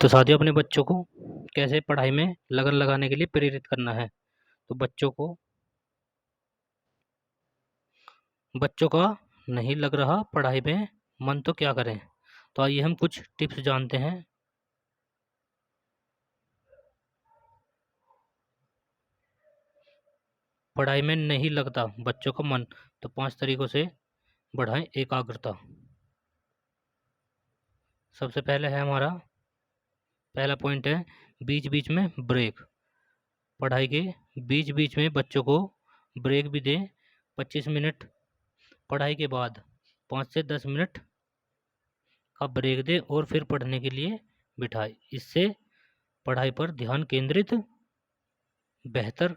तो साथियों, अपने बच्चों को कैसे पढ़ाई में लगन लगाने के लिए प्रेरित करना है। तो बच्चों का नहीं लग रहा पढ़ाई में मन, तो क्या करें। तो आइए हम कुछ टिप्स जानते हैं। पढ़ाई में नहीं लगता बच्चों का मन, तो 5 तरीकों से बढ़ाएं एकाग्रता। सबसे पहले है हमारा पहला पॉइंट है बीच बीच में ब्रेक। पढ़ाई के बीच बीच में बच्चों को ब्रेक भी दें। 25 मिनट पढ़ाई के बाद 5 से 10 मिनट का ब्रेक दें और फिर पढ़ने के लिए बिठाएं। इससे पढ़ाई पर ध्यान केंद्रित बेहतर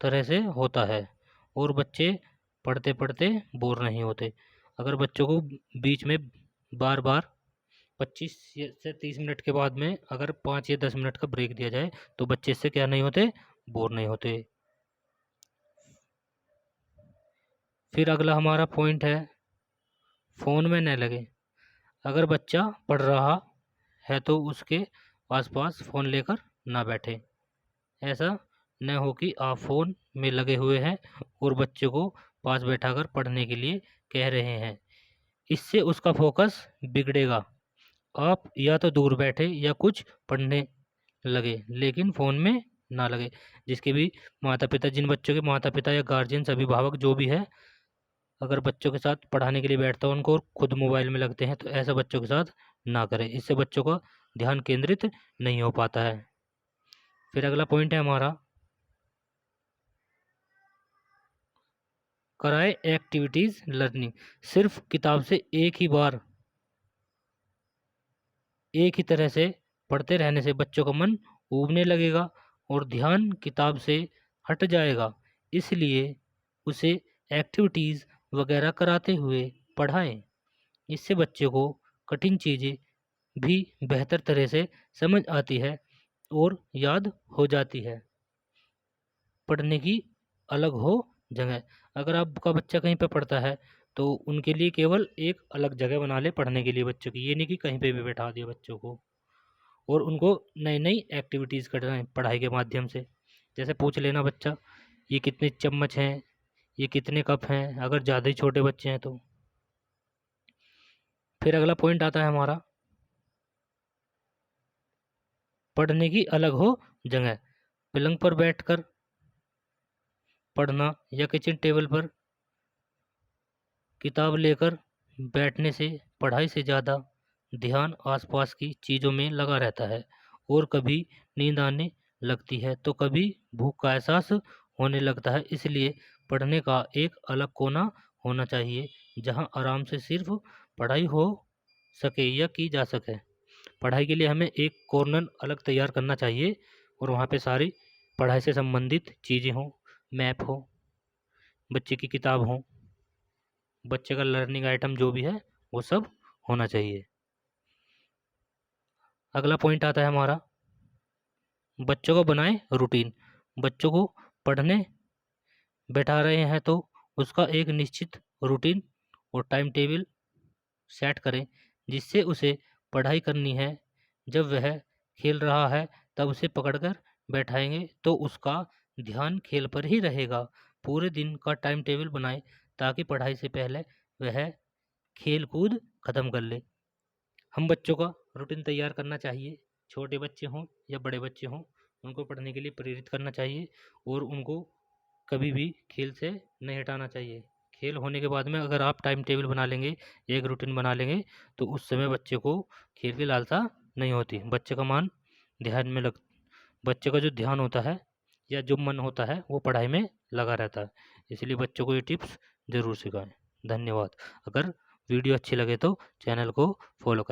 तरह से होता है और बच्चे पढ़ते पढ़ते बोर नहीं होते। अगर बच्चों को बीच में बार बार 25 से 30 मिनट के बाद में अगर 5 या 10 मिनट का ब्रेक दिया जाए तो बच्चे इससे क्या नहीं होते, बोर नहीं होते। फिर अगला हमारा पॉइंट है फ़ोन में न लगे। अगर बच्चा पढ़ रहा है तो उसके आसपास फ़ोन लेकर ना बैठे। ऐसा न हो कि आप फ़ोन में लगे हुए हैं और बच्चे को पास बैठाकर पढ़ने के लिए कह रहे हैं। इससे उसका फोकस बिगड़ेगा। आप या तो दूर बैठे या कुछ पढ़ने लगे, लेकिन फ़ोन में ना लगे। जिसके भी माता पिता, जिन बच्चों के माता पिता या गार्जियंस, अभिभावक जो भी है, अगर बच्चों के साथ पढ़ाने के लिए बैठता है उनको और खुद मोबाइल में लगते हैं, तो ऐसा बच्चों के साथ ना करें। इससे बच्चों का ध्यान केंद्रित नहीं हो पाता है। फिर अगला पॉइंट है हमारा कराए एक्टिविटीज़ लर्निंग। सिर्फ किताब से एक ही बार एक ही तरह से पढ़ते रहने से बच्चों का मन ऊबने लगेगा और ध्यान किताब से हट जाएगा। इसलिए उसे एक्टिविटीज़ वगैरह कराते हुए पढ़ाएं। इससे बच्चे को कठिन चीज़ें भी बेहतर तरह से समझ आती है और याद हो जाती है। पढ़ने की अलग हो जगह। अगर आपका बच्चा कहीं पे पढ़ता है तो उनके लिए केवल एक अलग जगह बना ले पढ़ने के लिए बच्चों की। ये नहीं कि कहीं पे भी बैठा दिया बच्चों को। और उनको नई नई एक्टिविटीज़ कराएं पढ़ाई के माध्यम से। जैसे पूछ लेना बच्चा, ये कितने चम्मच हैं, ये कितने कप हैं, अगर ज़्यादा ही छोटे बच्चे हैं तो। फिर अगला पॉइंट आता है हमारा पढ़ने की अलग हो जगह। पलंग पर बैठकर पढ़ना या किचन टेबल पर किताब लेकर बैठने से पढ़ाई से ज़्यादा ध्यान आसपास की चीज़ों में लगा रहता है और कभी नींद आने लगती है तो कभी भूख का एहसास होने लगता है। इसलिए पढ़ने का एक अलग कोना होना चाहिए जहां आराम से सिर्फ पढ़ाई हो सके या की जा सके। पढ़ाई के लिए हमें एक कॉर्नर अलग तैयार करना चाहिए और वहाँ पे सारी पढ़ाई से संबंधित चीज़ें हों, मैप हो, बच्चे की किताब हो, बच्चे का लर्निंग आइटम जो भी है वो सब होना चाहिए। अगला पॉइंट आता है हमारा बच्चों को बनाएं रूटीन। बच्चों को पढ़ने बैठा रहे हैं तो उसका एक निश्चित रूटीन और टाइम टेबल सेट करें जिससे उसे पढ़ाई करनी है। जब वह खेल रहा है तब उसे पकड़कर बैठाएंगे तो उसका ध्यान खेल पर ही रहेगा। पूरे दिन का टाइम टेबल बनाएं ताकि पढ़ाई से पहले वह खेल कूद खत्म कर ले। हम बच्चों का रूटीन तैयार करना चाहिए। छोटे बच्चे हों या बड़े बच्चे हों, उनको पढ़ने के लिए प्रेरित करना चाहिए और उनको कभी भी खेल से नहीं हटाना चाहिए। खेल होने के बाद में अगर आप टाइम टेबल बना लेंगे, एक रूटीन बना लेंगे, तो उस समय बच्चे को खेल की लालसा नहीं होती। बच्चे का मन ध्यान में लग बच्चे का जो ध्यान होता है या जो मन होता है वो पढ़ाई में लगा रहता है। इसलिए बच्चों को ये टिप्स ज़रूर सिखाएं। धन्यवाद। अगर वीडियो अच्छी लगे तो चैनल को फॉलो करें।